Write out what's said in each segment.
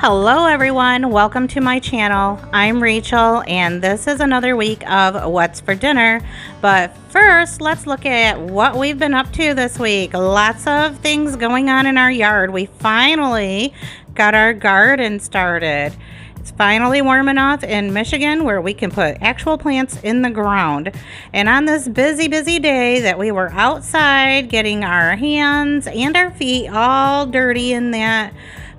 Hello everyone, welcome to my channel. I'm Rachel and this is another week of What's for Dinner. But first, let's look at what we've been up to this week. Lots of things going on in our yard. We finally got our garden started. It's finally warm enough in Michigan where we can put actual plants in the ground. And on this busy day that we were outside getting our hands and our feet all dirty in that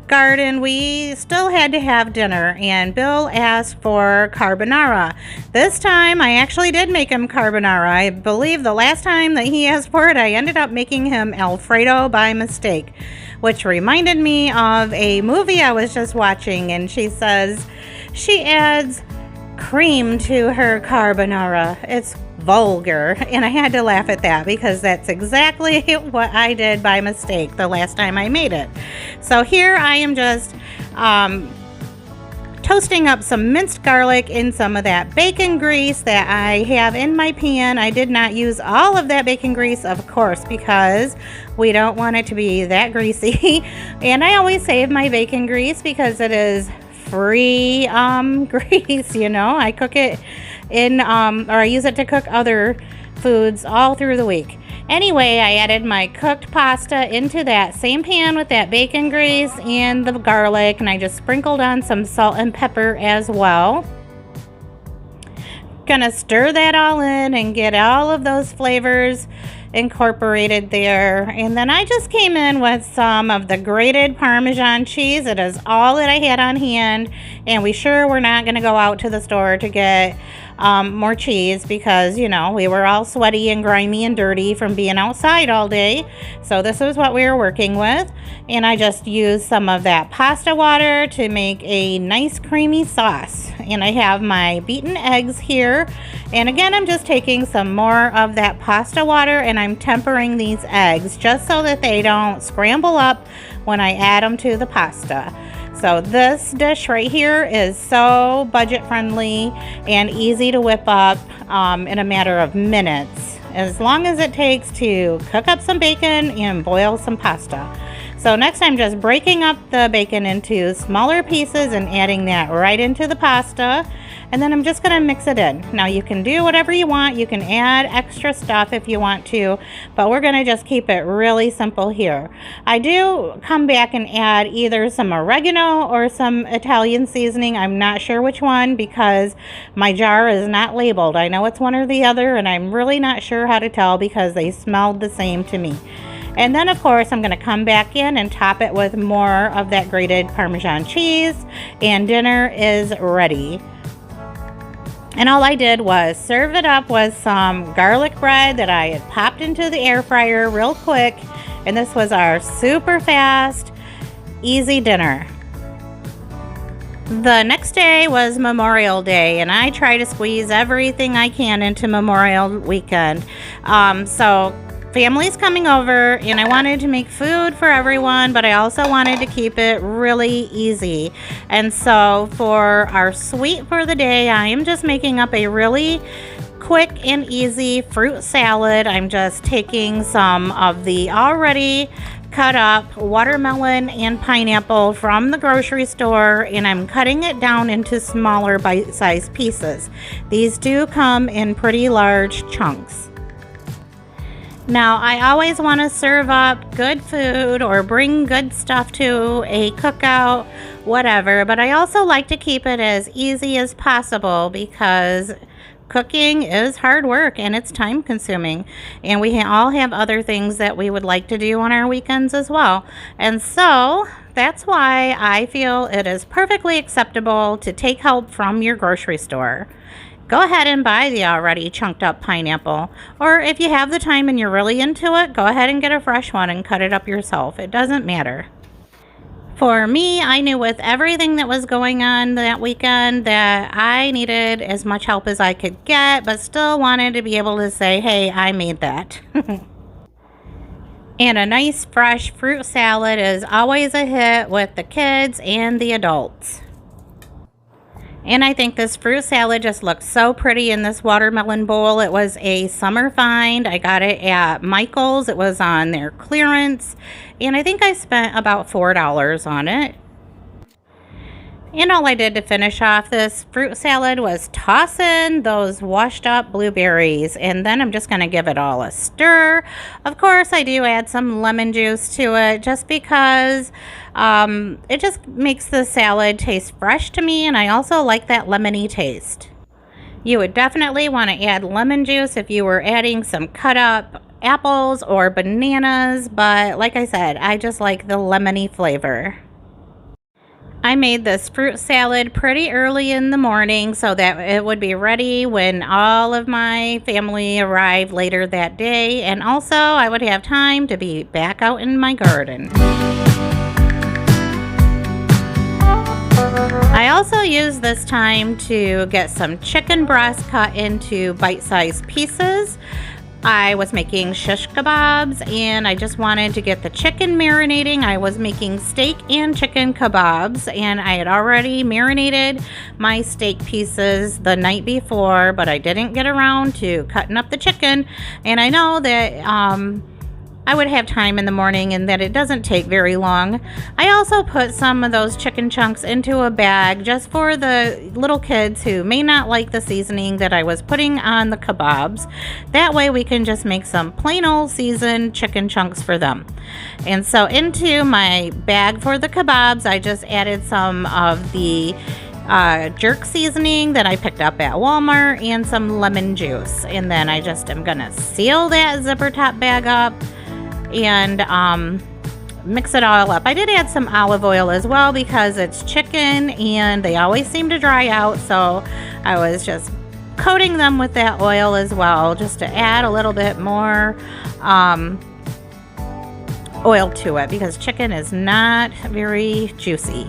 garden, we still had to have dinner, and Bill asked for carbonara. This time I actually did make him carbonara. I believe the last time that he asked for it, I ended up making him Alfredo by mistake, which reminded me of a movie I was just watching, and she says she adds cream to her carbonara. It's vulgar, and I had to laugh at that because that's exactly what I did by mistake the last time I made it. So here I am just toasting up some minced garlic in some of that bacon grease that I have in my pan. I did not use all of that bacon grease, of course, because we don't want it to be that greasy. And I always save my bacon grease because it is free grease, you know. I cook it in or I use it to cook other foods all through the week. Anyway, I added my cooked pasta into that same pan with that bacon grease and the garlic, and I just sprinkled on some salt and pepper as well. Gonna stir that all in and get all of those flavors incorporated there. And then I just came in with some of the grated Parmesan cheese. It is all that I had on hand, and we sure were not going to go out to the store to get more cheese because, you know, we were all sweaty and grimy and dirty from being outside all day. So this is what we were working with, and I just used some of that pasta water to make a nice creamy sauce. And I have my beaten eggs here, and again I'm just taking some more of that pasta water and I'm tempering these eggs just so that they don't scramble up when I add them to the pasta. So this dish right here is so budget friendly and easy to whip up in a matter of minutes, as long as it takes to cook up some bacon and boil some pasta. So next I'm just breaking up the bacon into smaller pieces and adding that right into the pasta. And then I'm just going to mix it in. Now you can do whatever you want. You can add extra stuff if you want to, but we're going to just keep it really simple here. I do come back and add either some oregano or some Italian seasoning. I'm not sure which one because my jar is not labeled. I know it's one or the other, and I'm really not sure how to tell because they smelled the same to me. And then, of course, I'm going to come back in and top it with more of that grated Parmesan cheese, and dinner is ready. And all I did was serve it up with some garlic bread that I had popped into the air fryer real quick. And this was our super fast, easy dinner. The next day was Memorial Day, and I try to squeeze everything I can into Memorial weekend. So family's coming over, and I wanted to make food for everyone, but I also wanted to keep it really easy. And so for our sweet for the day, I am just making up a really quick and easy fruit salad. I'm just taking some of the already cut up watermelon and pineapple from the grocery store, and I'm cutting it down into smaller bite-sized pieces. These do come in pretty large chunks. Now, I always want to serve up good food or bring good stuff to a cookout, whatever, but I also like to keep it as easy as possible because cooking is hard work and it's time consuming, and we all have other things that we would like to do on our weekends as well. And so that's why I feel it is perfectly acceptable to take help from your grocery store. Go ahead and buy the already chunked up pineapple, or if you have the time and you're really into it, go ahead and get a fresh one and cut it up yourself. It doesn't matter. For me, I knew with everything that was going on that weekend that I needed as much help as I could get, but still wanted to be able to say, hey, I made that. And a nice fresh fruit salad is always a hit with the kids and the adults. And I think this fruit salad just looks so pretty in this watermelon bowl. It was a summer find. I got it at Michael's. It was on their clearance. And I think I spent about $4 on it. And all I did to finish off this fruit salad was toss in those washed up blueberries. And then I'm just going to give it all a stir. Of course, I do add some lemon juice to it just because it just makes the salad taste fresh to me. And I also like that lemony taste. You would definitely want to add lemon juice if you were adding some cut up apples or bananas. But like I said, I just like the lemony flavor. I made this fruit salad pretty early in the morning so that it would be ready when all of my family arrived later that day, and also I would have time to be back out in my garden. I also used this time to get some chicken breast cut into bite-sized pieces. I was making shish kebabs and I just wanted to get the chicken marinating. I was making steak and chicken kebabs, and I had already marinated my steak pieces the night before, but I didn't get around to cutting up the chicken. And I know that I would have time in the morning and that it doesn't take very long. I also put some of those chicken chunks into a bag just for the little kids who may not like the seasoning that I was putting on the kebabs. That way we can just make some plain old seasoned chicken chunks for them. And so into my bag for the kebabs, I just added some of the jerk seasoning that I picked up at Walmart and some lemon juice. And then I just am gonna seal that zipper top bag up and mix it all up. I did add some olive oil as well because it's chicken and they always seem to dry out, so I was just coating them with that oil as well just to add a little bit more oil to it because chicken is not very juicy.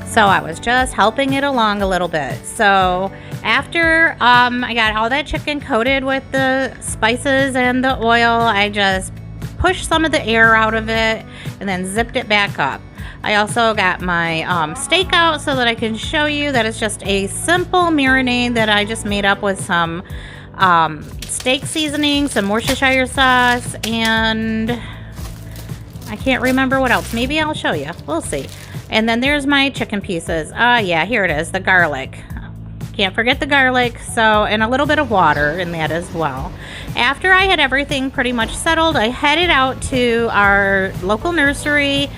So I was just helping it along a little bit. So after I got all that chicken coated with the spices and the oil, I just pushed some of the air out of it and then zipped it back up. I also got my steak out so that I can show you that it's just a simple marinade that I just made up with some steak seasoning, some Worcestershire sauce, and I can't remember what else. Maybe I'll show you. We'll see. And then there's my chicken pieces. Yeah, here it is, the garlic. Can't forget the garlic, and a little bit of water in that as well. After I had everything pretty much settled, I headed out to our local nursery,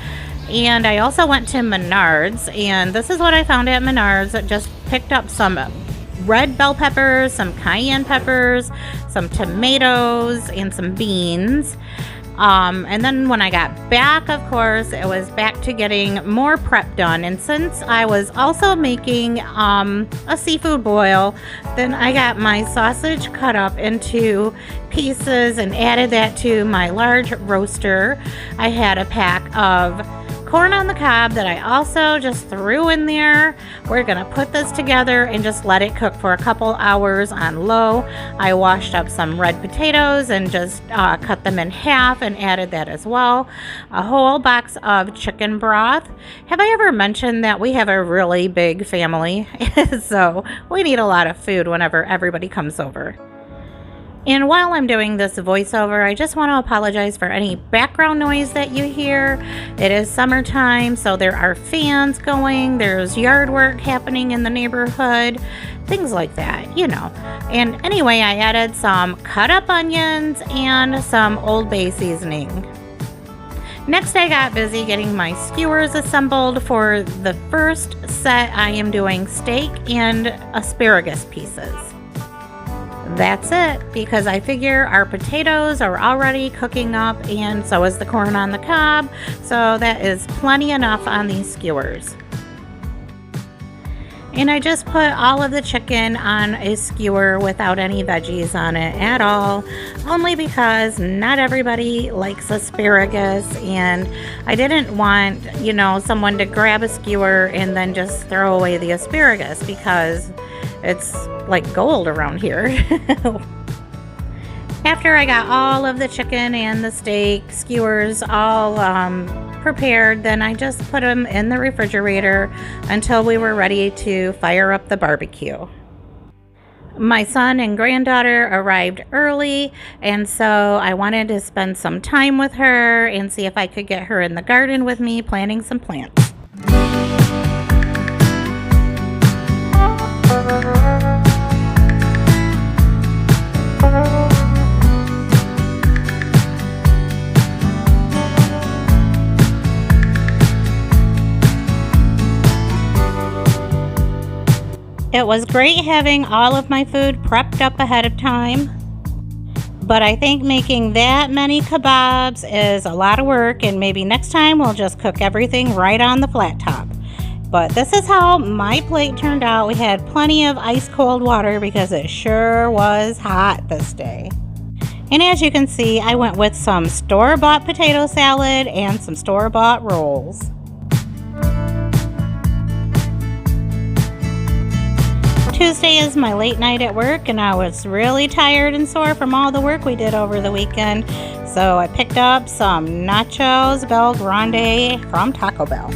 and I also went to Menards, and this is what I found at Menards. I just picked up some red bell peppers, some cayenne peppers, some tomatoes, and some beans. And then when I got back, of course, it was back to getting more prep done. And since I was also making a seafood boil, then I got my sausage cut up into pieces and added that to my large roaster. I had a pack of corn on the cob that I also just threw in there. We're gonna put this together and just let it cook for a couple hours on low. I washed up some red potatoes and just cut them in half and added that as well. A whole box of chicken broth. Have I ever mentioned that we have a really big family? So we need a lot of food whenever everybody comes over. And while I'm doing this voiceover, I just want to apologize for any background noise that you hear. It is summertime, so there are fans going, there's yard work happening in the neighborhood, things like that, you know. And anyway, I added some cut up onions and some Old Bay seasoning. Next, I got busy getting my skewers assembled. For the first set, I am doing steak and asparagus pieces. That's it, because I figure our potatoes are already cooking up and so is the corn on the cob, so that is plenty enough on these skewers. And I just put all of the chicken on a skewer without any veggies on it at all, only because not everybody likes asparagus, and I didn't want, someone to grab a skewer and then just throw away the asparagus because it's like gold around here. After I got all of the chicken and the steak skewers all prepared, then I just put them in the refrigerator until we were ready to fire up the barbecue. My son and granddaughter arrived early, and so I wanted to spend some time with her and see if I could get her in the garden with me planting some plants. It was great having all of my food prepped up ahead of time, but I think making that many kebabs is a lot of work, and maybe next time we'll just cook everything right on the flat top. But this is how my plate turned out. We had plenty of ice cold water because it sure was hot this day. And as you can see, I went with some store-bought potato salad and some store-bought rolls. Tuesday is my late night at work, and I was really tired and sore from all the work we did over the weekend. So I picked up some nachos Bel Grande from Taco Bell.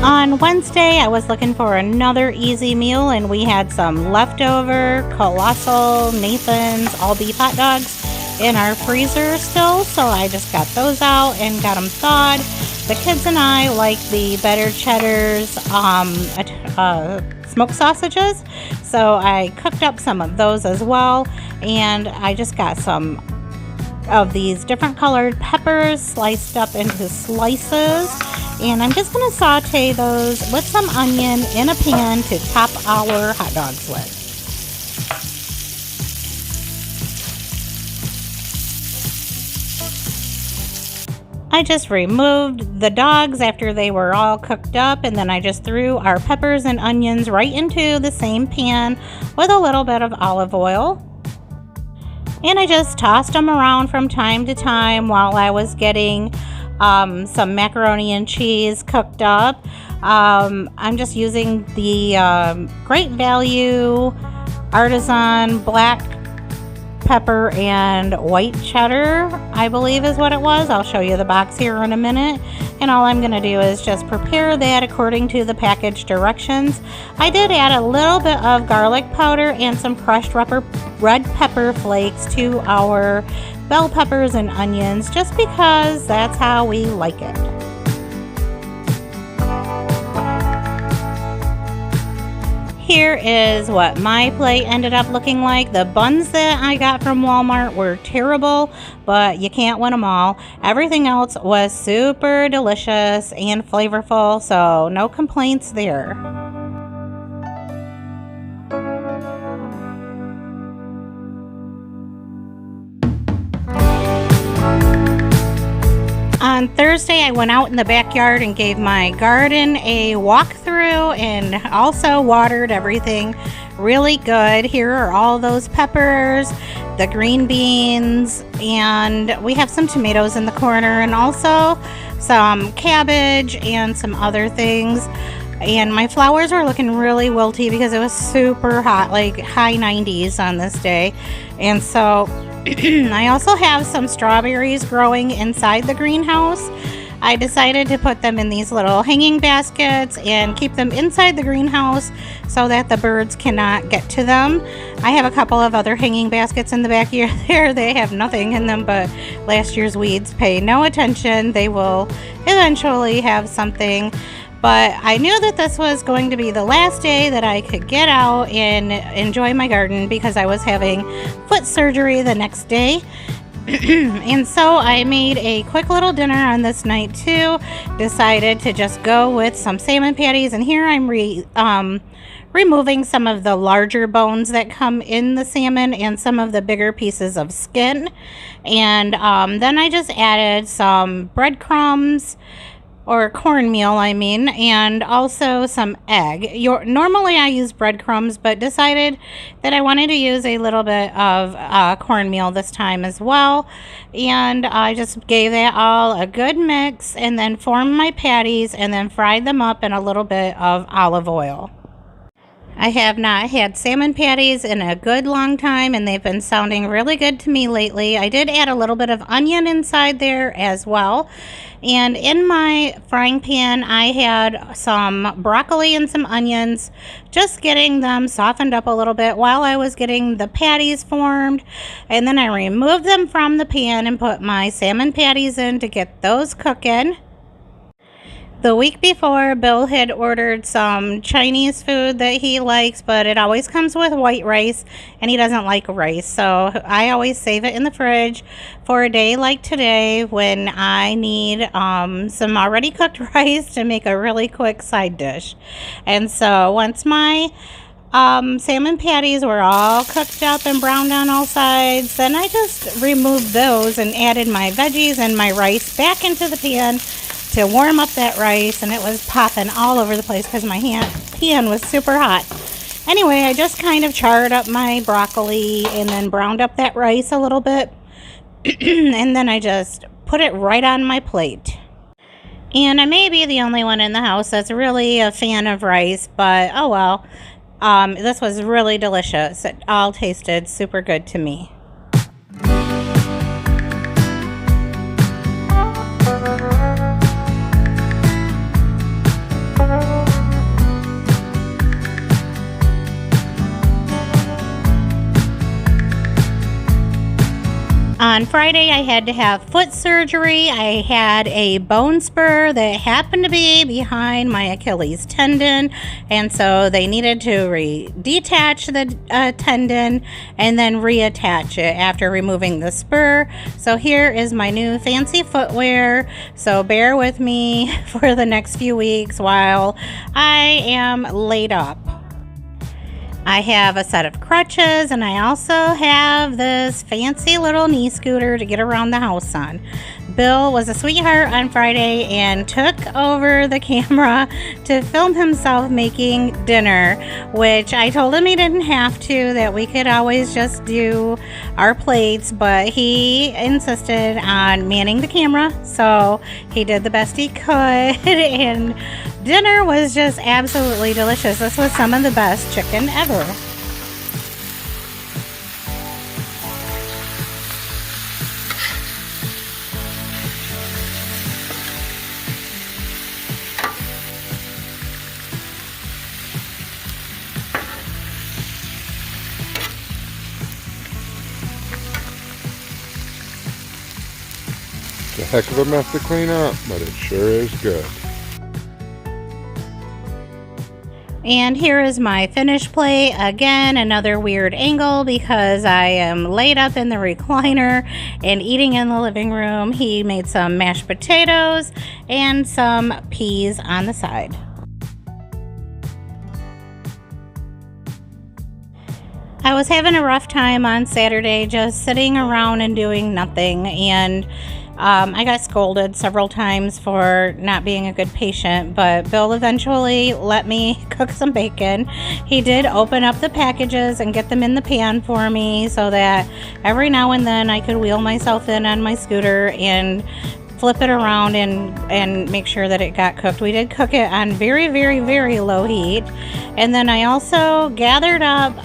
On Wednesday, I was looking for another easy meal, and we had some leftover Colossal Nathan's all beef hot dogs in our freezer still, so I just got those out and got them thawed. The kids and I like the better cheddars smoked sausages, so I cooked up some of those as well, and I just got some of these different colored peppers sliced up into slices, and I'm just going to saute those with some onion in a pan to top our hot dogs with. I just removed the dogs after they were all cooked up, and then I just threw our peppers and onions right into the same pan with a little bit of olive oil. And I just tossed them around from time to time while I was getting some macaroni and cheese cooked up. I'm just using the Great Value Artisan black pepper and white cheddar, I believe is what it was. I'll show you the box here in a minute. And all I'm going to do is just prepare that according to the package directions. I did add a little bit of garlic powder and some crushed red pepper flakes to our bell peppers and onions, just because that's how we like it. Here is what my plate ended up looking like. The buns that I got from Walmart were terrible, but you can't win them all. Everything else was super delicious and flavorful, so no complaints there. On Thursday, I went out in the backyard and gave my garden a walkthrough and also watered everything really good. Here are all those peppers, the green beans, and we have some tomatoes in the corner, and also some cabbage and some other things. And my flowers are looking really wilty because it was super hot, like high 90s on this day. And so I also have some strawberries growing inside the greenhouse. I decided to put them in these little hanging baskets and keep them inside the greenhouse so that the birds cannot get to them. I have a couple of other hanging baskets in the backyard there. They have nothing in them but last year's weeds. Pay no attention. They will eventually have something. But I knew that this was going to be the last day that I could get out and enjoy my garden because I was having foot surgery the next day. And so I made a quick little dinner on this night too. Decided to just go with some salmon patties, and here I'm removing some of the larger bones that come in the salmon and some of the bigger pieces of skin. And then I just added some breadcrumbs, or cornmeal, I mean, and also some egg. Normally I use breadcrumbs, but decided that I wanted to use a little bit of cornmeal this time as well. And I just gave that all a good mix and then formed my patties and then fried them up in a little bit of olive oil. I have not had salmon patties in a good long time, and they've been sounding really good to me lately. I did add a little bit of onion inside there as well. And in my frying pan, I had some broccoli and some onions, just getting them softened up a little bit while I was getting the patties formed. And then I removed them from the pan and put my salmon patties in to get those cooking. The week before, Bill had ordered some Chinese food that he likes, but it always comes with white rice, and he doesn't like rice. So I always save it in the fridge for a day like today when I need some already cooked rice to make a really quick side dish. And so once my salmon patties were all cooked up and browned on all sides, then I just removed those and added my veggies and my rice back into the pan to warm up that rice, and it was popping all over the place because my pan was super hot. Anyway, I just kind of charred up my broccoli and then browned up that rice a little bit and then I just put it right on my plate. And I may be the only one in the house that's really a fan of rice, but oh well. This was really delicious. It all tasted super good to me. On Friday, I had to have foot surgery. I had a bone spur that happened to be behind my Achilles tendon, and so they needed to detach the tendon and then reattach it after removing the spur. So here is my new fancy footwear. So bear with me for the next few weeks while I am laid up. I have a set of crutches, and I also have this fancy little knee scooter to get around the house on. Bill was a sweetheart on Friday and took over the camera to film himself making dinner, which I told him he didn't have to, that we could always just do our plates, but he insisted on manning the camera, so he did the best he could, and dinner was just absolutely delicious. This was some of the best chicken ever. It's a heck of a mess to clean up, but it sure is good. And here is my finished plate. Again, another weird angle because I am laid up in the recliner and eating in the living room. He made some mashed potatoes and some peas on the side. I was having a rough time on Saturday just sitting around and doing nothing, and I got scolded several times for not being a good patient, but Bill eventually let me cook some bacon. He did open up the packages and get them in the pan for me so that every now and then I could wheel myself in on my scooter and flip it around and make sure that it got cooked. We did cook it on very, very, very low heat. And then I also gathered up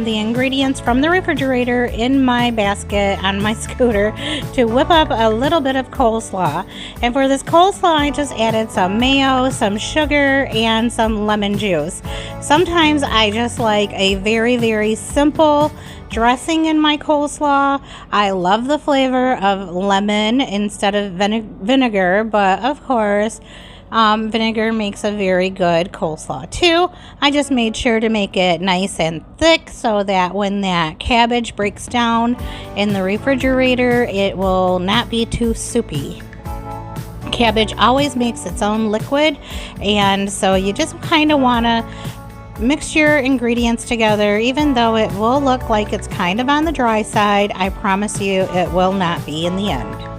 the ingredients from the refrigerator in my basket on my scooter to whip up a little bit of coleslaw. And for this coleslaw, I just added some mayo, some sugar, and some lemon juice. Sometimes I just like a very, very simple dressing in my coleslaw. I love the flavor of lemon instead of vinegar, but of course vinegar makes a very good coleslaw too. I just made sure to make it nice and thick so that when that cabbage breaks down in the refrigerator, it will not be too soupy. Cabbage always makes its own liquid, and so you just kind of want to mix your ingredients together. Even though it will look like it's kind of on the dry side, I promise you it will not be in the end.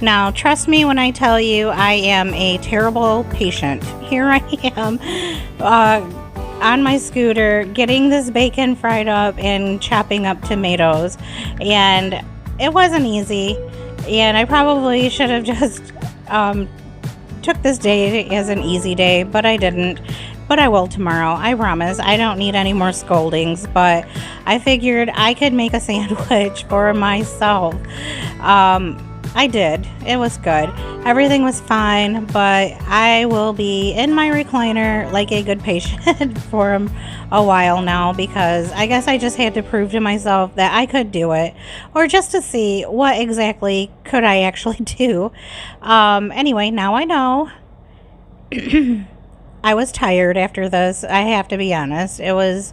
Now, trust me when I tell you I am a terrible patient. Here I am on my scooter getting this bacon fried up and chopping up tomatoes, and it wasn't easy. And I probably should have just took this day as an easy day, but I didn't. But I will tomorrow, I promise. I don't need any more scoldings, but I figured I could make a sandwich for myself. I did. It was good. Everything was fine, but I will be in my recliner like a good patient for a while now, because I guess I just had to prove to myself that I could do it, or just to see what exactly could I actually do. Anyway, now I know. I was tired after this. I have to be honest. It was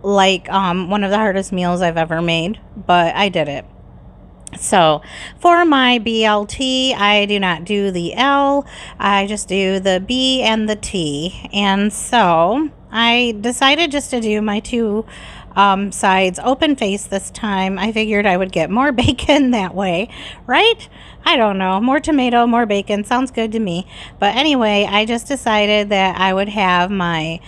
like one of the hardest meals I've ever made, but I did it. So for my BLT, I do not do the L, I just do the B and the T. And so I decided just to do my two sides open face this time. I figured I would get more bacon that way, right? I don't know. More tomato, more bacon. Sounds good to me. But anyway, I just decided that I would have my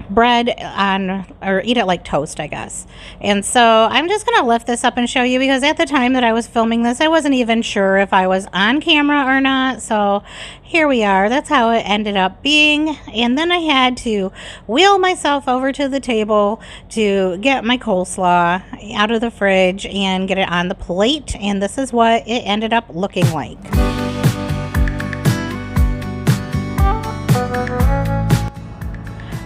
bread on, or eat it like toast, I guess. And so I'm just gonna lift this up and show you, because at the time that I was filming this, I wasn't even sure if I was on camera or not. So here we are. That's how it ended up being. And then I had to wheel myself over to the table to get my coleslaw out of the fridge and get it on the plate, and this is what it ended up looking like.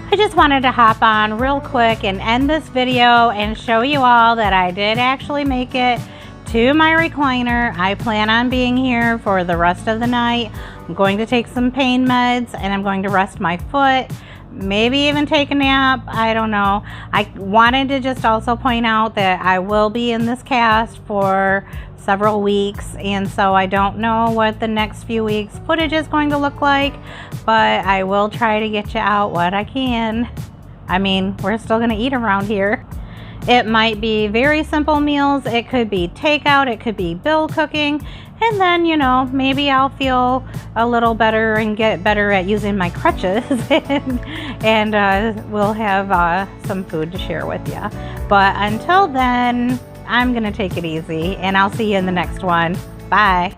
I just wanted to hop on real quick and end this video and show you all that I did actually make it to my recliner. I plan on being here for the rest of the night. I'm going to take some pain meds and I'm going to rest my foot, maybe even take a nap. I don't know. I wanted to just also point out that I will be in this cast for several weeks, and so I don't know what the next few weeks footage is going to look like, but I will try to get you out what I can. I mean, we're still gonna eat around here. It might be very simple meals, it could be takeout, it could be Bill cooking, and then, you know, maybe I'll feel a little better and get better at using my crutches and we'll have some food to share with you. But until then, I'm gonna take it easy, and I'll see you in the next one. Bye.